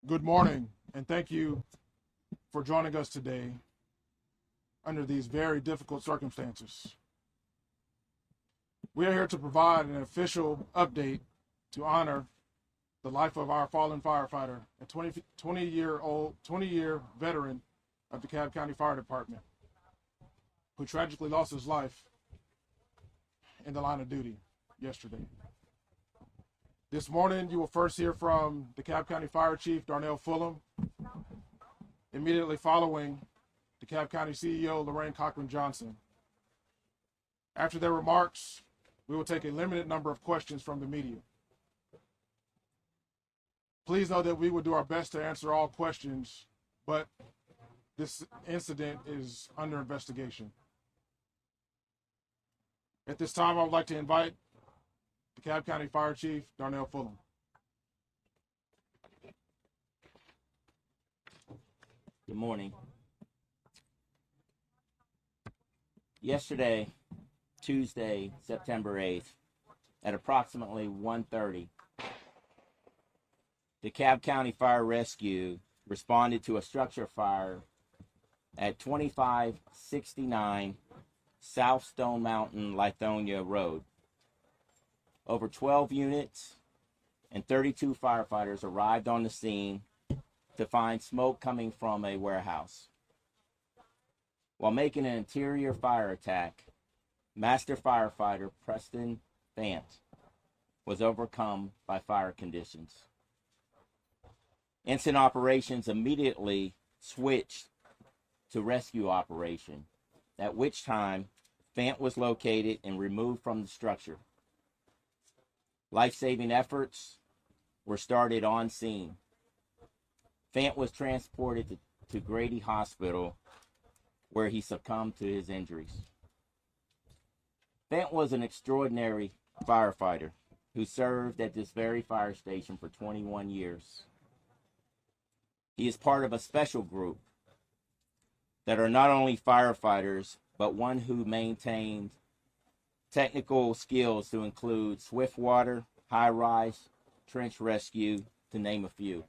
Good morning, and thank you for joining us today under these very difficult circumstances. We are here to provide an official update to honor the life of our fallen firefighter, a 20-year veteran of DeKalb County Fire Department, who tragically lost his life in the line of duty yesterday. This morning, you will first hear from DeKalb County Fire Chief Darnell Fulham. Immediately following, DeKalb County CEO Lorraine Cochran Johnson. After their remarks, we will take a limited number of questions from the media. Please know that we will do our best to answer all questions, but this incident is under investigation. At this time, I would like to invite DeKalb County Fire Chief Darnell Fulham. Good morning. Yesterday, Tuesday, September 8th, at approximately 1:30, DeKalb County Fire Rescue responded to a structure fire at 2569 South Stone Mountain, Lithonia Road. Over 12 units and 32 firefighters arrived on the scene to find smoke coming from a warehouse. While making an interior fire attack, Master Firefighter Preston Fant was overcome by fire conditions. Incident operations immediately switched to rescue operation, at which time Fant was located and removed from the structure. Life-saving efforts were started on scene. Fant was transported to Grady Hospital, where he succumbed to his injuries. Fant was an extraordinary firefighter who served at this very fire station for 21 years. He is part of a special group that are not only firefighters, but one who maintained technical skills to include swift water, high-rise, trench rescue, to name a few.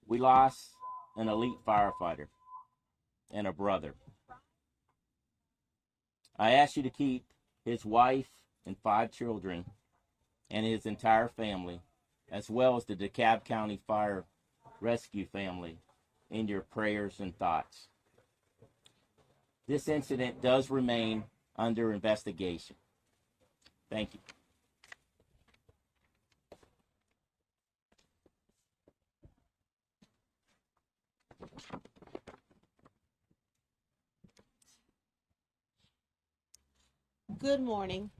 We lost an elite firefighter and a brother. I ask you to keep his wife and 5 children and his entire family, as well as the DeKalb County Fire Rescue family, in your prayers and thoughts. This incident does remain under investigation. Thank you. Good morning.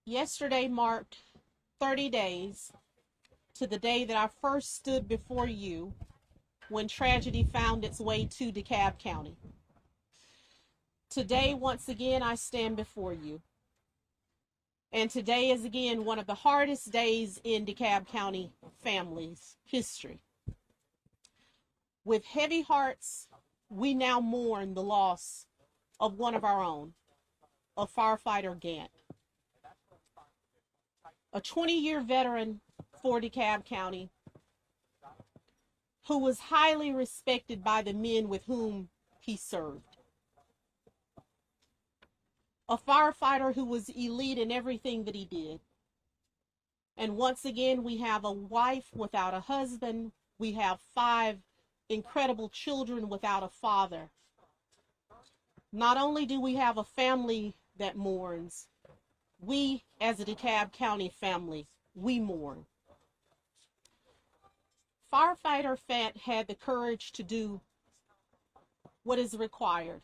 Yesterday marked 30 days to the day that I first stood before you when tragedy found its way to DeKalb County. Today, once again, I stand before you. And today is again one of the hardest days in DeKalb County family's history. With heavy hearts, we now mourn the loss of one of our own, of firefighter Gant. A 20-year veteran for DeKalb County who was highly respected by the men with whom he served. A firefighter who was elite in everything that he did. And once again, we have a wife without a husband. We have 5 incredible children without a father. Not only do we have a family that mourns, we as a DeKalb County family, we mourn. Firefighter Fant had the courage to do what is required.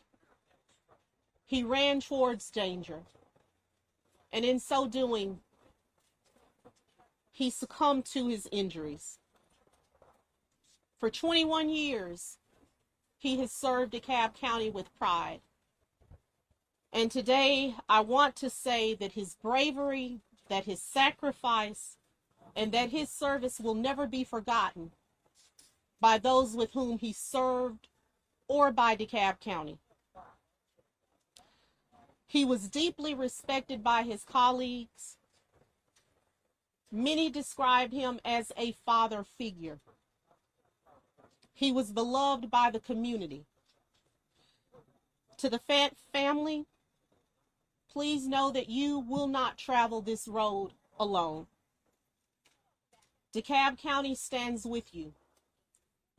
He ran towards danger, and in so doing, he succumbed to his injuries. For 21 years, he has served DeKalb County with pride. And today, I want to say that his bravery, that his sacrifice, and that his service will never be forgotten by those with whom he served or by DeKalb County. He was deeply respected by his colleagues, Many describe him as a father figure. He was beloved by the community. To the Fant family, please know that you will not travel this road alone. DeKalb County stands with you.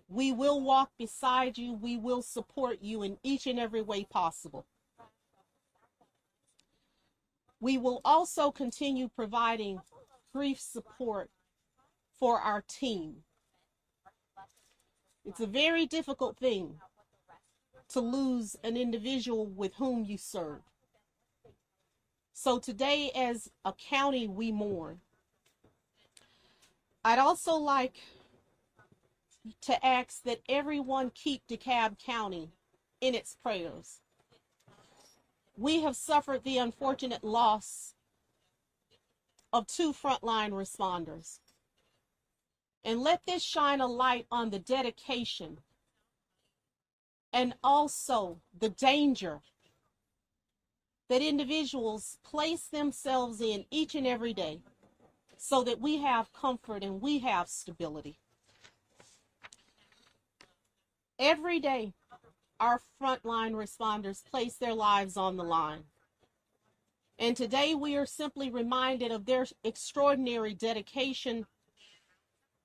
We will walk beside you. We will support you in each and every way possible. We will also continue providing grief support for our team. It's a very difficult thing to lose an individual with whom you serve. So today, as a county, we mourn. I'd also like to ask that everyone keep DeKalb County in its prayers. We have suffered the unfortunate loss of 2 frontline responders. And let this shine a light on the dedication and also the danger that individuals place themselves in each and every day so that we have comfort and we have stability. Every day, our frontline responders place their lives on the line. And today we are simply reminded of their extraordinary dedication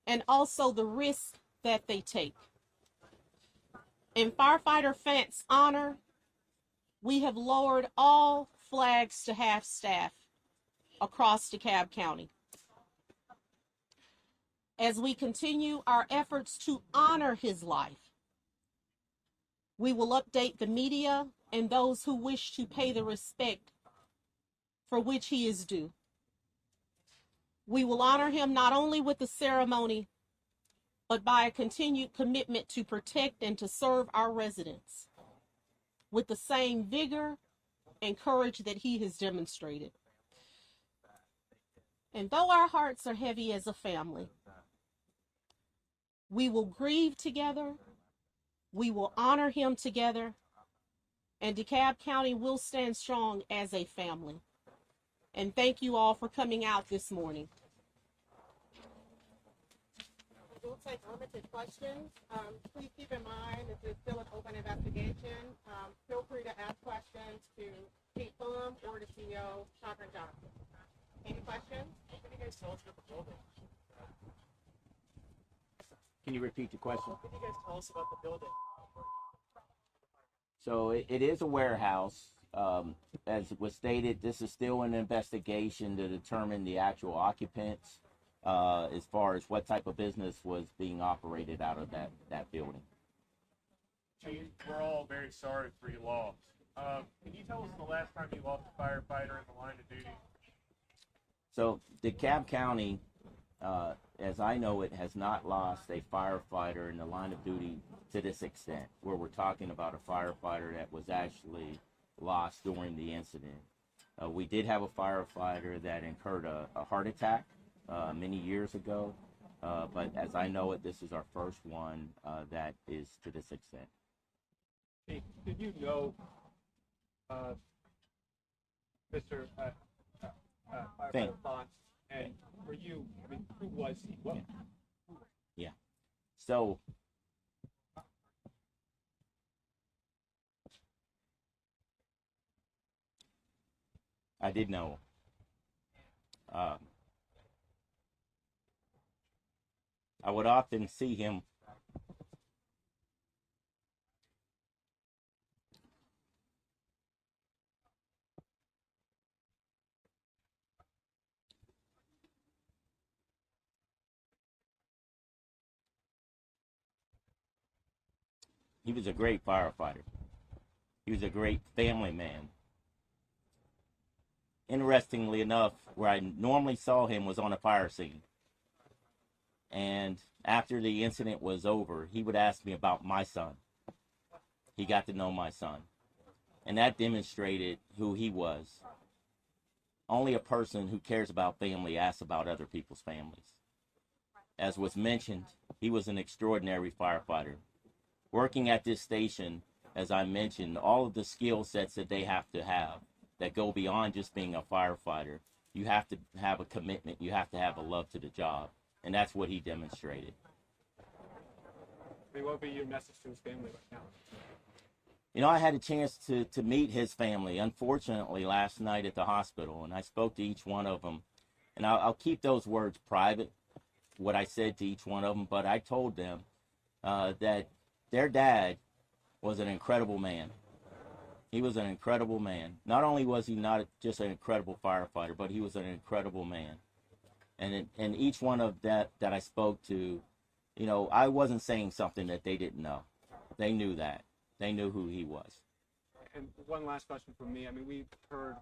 and also the risk that they take. In Firefighter Fant's honor, we have lowered all flags to half-staff across DeKalb County. As we continue our efforts to honor his life, we will update the media and those who wish to pay the respect for which he is due. We will honor him not only with the ceremony, but by a continued commitment to protect and to serve our residents with the same vigor and courage that he has demonstrated. And though our hearts are heavy as a family, we will grieve together, we will honor him together, and DeKalb County will stand strong as a family. And thank you all for coming out this morning. We'll take limited questions. Please keep in mind this is still an open investigation. Feel free to ask questions to Pete Fulham or the CEO, Cochran Johnson. Any questions? What can you guys tell us about the building? Can you repeat the question? What can you guys tell us about the building? So it is a warehouse. As was stated, this is still an investigation to determine the actual occupants as far as what type of business was being operated out of that building. Chief, we're all very sorry for your loss. Can you tell us the last time you lost a firefighter in the line of duty? So DeKalb County, as I know it, has not lost a firefighter in the line of duty to this extent, where we're talking about a firefighter that was actually lost during the incident. We did have a firefighter that incurred a heart attack many years ago, but as I know it, this is our first one that is to this extent. Hey, did you know Mr. Firefighter Fant? And for you, I mean, who was he? What? Yeah. So I did know. I would often see him he was a great firefighter. He was a great family man. Interestingly enough, where I normally saw him was on a fire scene. And after the incident was over, he would ask me about my son. He got to know my son. And that demonstrated who he was. Only a person who cares about family asks about other people's families. As was mentioned, he was an extraordinary firefighter. Working at this station, as I mentioned, all of the skill sets that they have to have that go beyond just being a firefighter you have to have a commitment. You have to have a love to the job. And that's what he demonstrated. I mean, what would be your message to his family right now? You know, I had a chance to meet his family, unfortunately, last night at the hospital, and I spoke to each one of them. And I'll keep those words private, what I said to each one of them, but I told them that their dad was an incredible man. He was an incredible man. Not only was he not just an incredible firefighter, but he was an incredible man. And each one of that I spoke to, you know, I wasn't saying something that they didn't know. They knew that. They knew who he was. And one last question from me. I mean, we've heard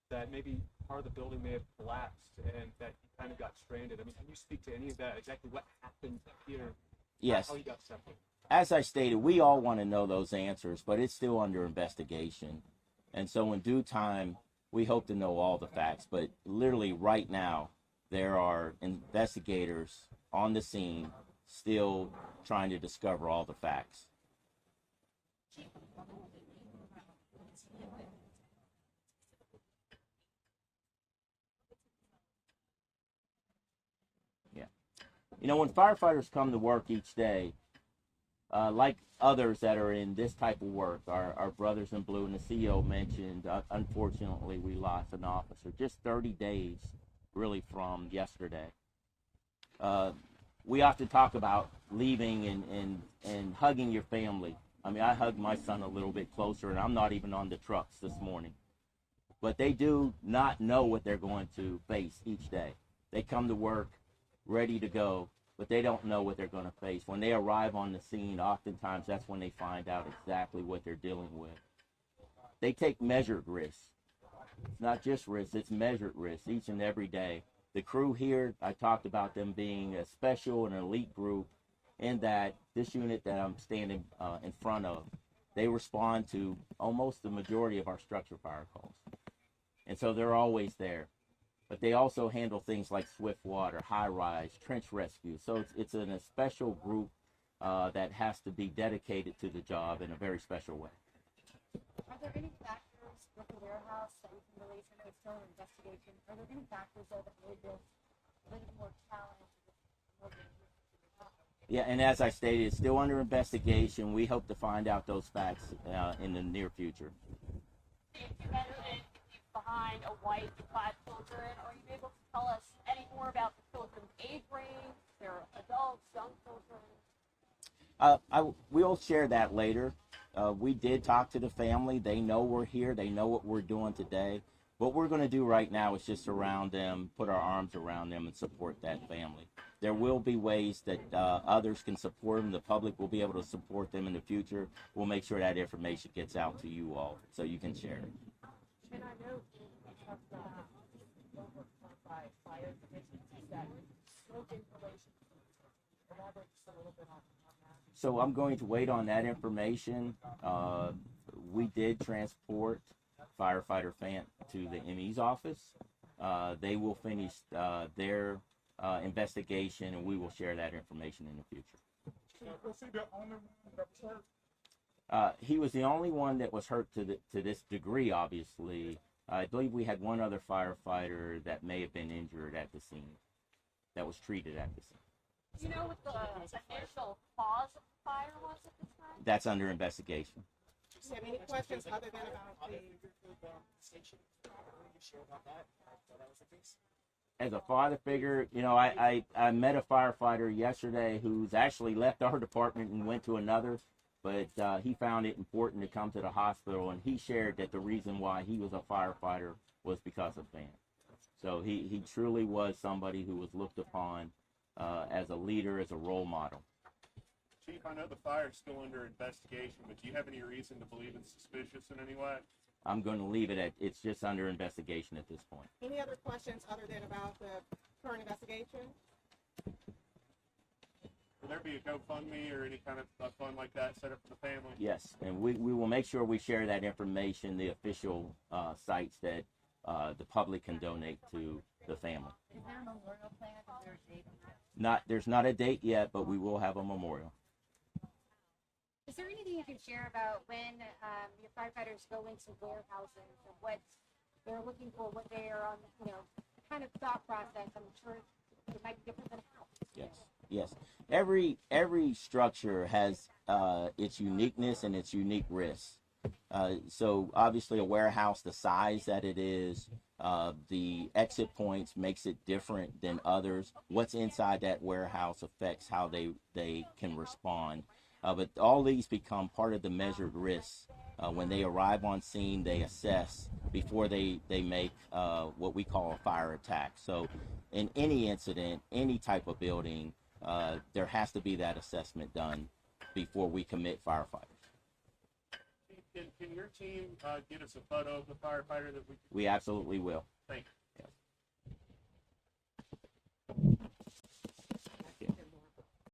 that maybe part of the building may have collapsed and that he kind of got stranded. I mean, can you speak to any of that? Exactly what happened here? Yes. How he got separated? As I stated, we all want to know those answers, but it's still under investigation. And so in due time, we hope to know all the facts. But literally right now, there are investigators on the scene still trying to discover all the facts. Yeah. You know, when firefighters come to work each day, like others that are in this type of work, our brothers in blue, and the CEO mentioned, unfortunately, we lost an officer just 30 days, really, from yesterday. We often talk about leaving and hugging your family. I mean, I hugged my son a little bit closer, and I'm not even on the trucks this morning. But they do not know what they're going to face each day. They come to work ready to go, but they don't know what they're going to face. When they arrive on the scene, oftentimes that's when they find out exactly what they're dealing with. They take measured risks. It's not just risks, it's measured risks each and every day. The crew here, I talked about them being a special and elite group in that this unit that I'm standing in front of, they respond to almost the majority of our structure fire calls. And so they're always there. But they also handle things like swift water, high rise, trench rescue. So it's a special group that has to be dedicated to the job in a very special way. Are there any factors with the warehouse that you can relate to? It's still an investigation. Are there any factors there that made this a little more challenging? Yeah, and as I stated, it's still under investigation. We hope to find out those facts in the near future. You mentioned behind a wife and 5 children. Are you able to tell us any more about the children's age range, their adults, young children? We'll share that later. We did talk to the family. They know we're here. They know what we're doing today. What we're going to do right now is just surround them, put our arms around them, and support that family. There will be ways that others can support them. The public will be able to support them in the future. We'll make sure that information gets out to you all so you can share it. And I know you talked about over fire divisions, is that smoke inhalation? Elaborate just a little bit on that. So I'm going to wait on that information. We did transport Firefighter Fant to the ME's office. They will finish their investigation, and we will share that information in the future. Was he the only one that was hurt? He was the only one that was hurt to this degree, obviously. I believe we had one other firefighter that may have been injured at the scene, that was treated at the scene. Do you know what the initial cause of the fire was at this time? That's under investigation. Do you have any questions other than about the As a father figure, you know, I met a firefighter yesterday who's actually left our department and went to another, but he found it important to come to the hospital, and he shared that the reason why he was a firefighter was because of Fant. So he truly was somebody who was looked upon as a leader, as a role model. Chief, I know the fire is still under investigation, but do you have any reason to believe it's suspicious in any way? I'm going to leave it at it's just under investigation at this point. any other questions other than about the current investigation? Will there be a GoFundMe or any kind of a fund like that set up for the family? Yes, and we will make sure we share that information, the official sites that the public can donate to the family. Is there a memorial plan? Is there a date? There's not a date yet, but we will have a memorial. Is there anything you can share about when your firefighters go into warehouses and what they're looking for what they are on, kind of thought process. I'm sure it might be different than a house. Yes, yes. Every structure has its uniqueness and its unique risks. So obviously, a warehouse, the size that it is, the exit points makes it different than others. What's inside that warehouse affects how they can respond. But all these become part of the measured risks. When they arrive on scene, they assess before they make what we call a fire attack. So in any incident, any type of building, there has to be that assessment done before we commit firefighters. Can your team get us a photo of the firefighter that we can? We absolutely will. Thank you.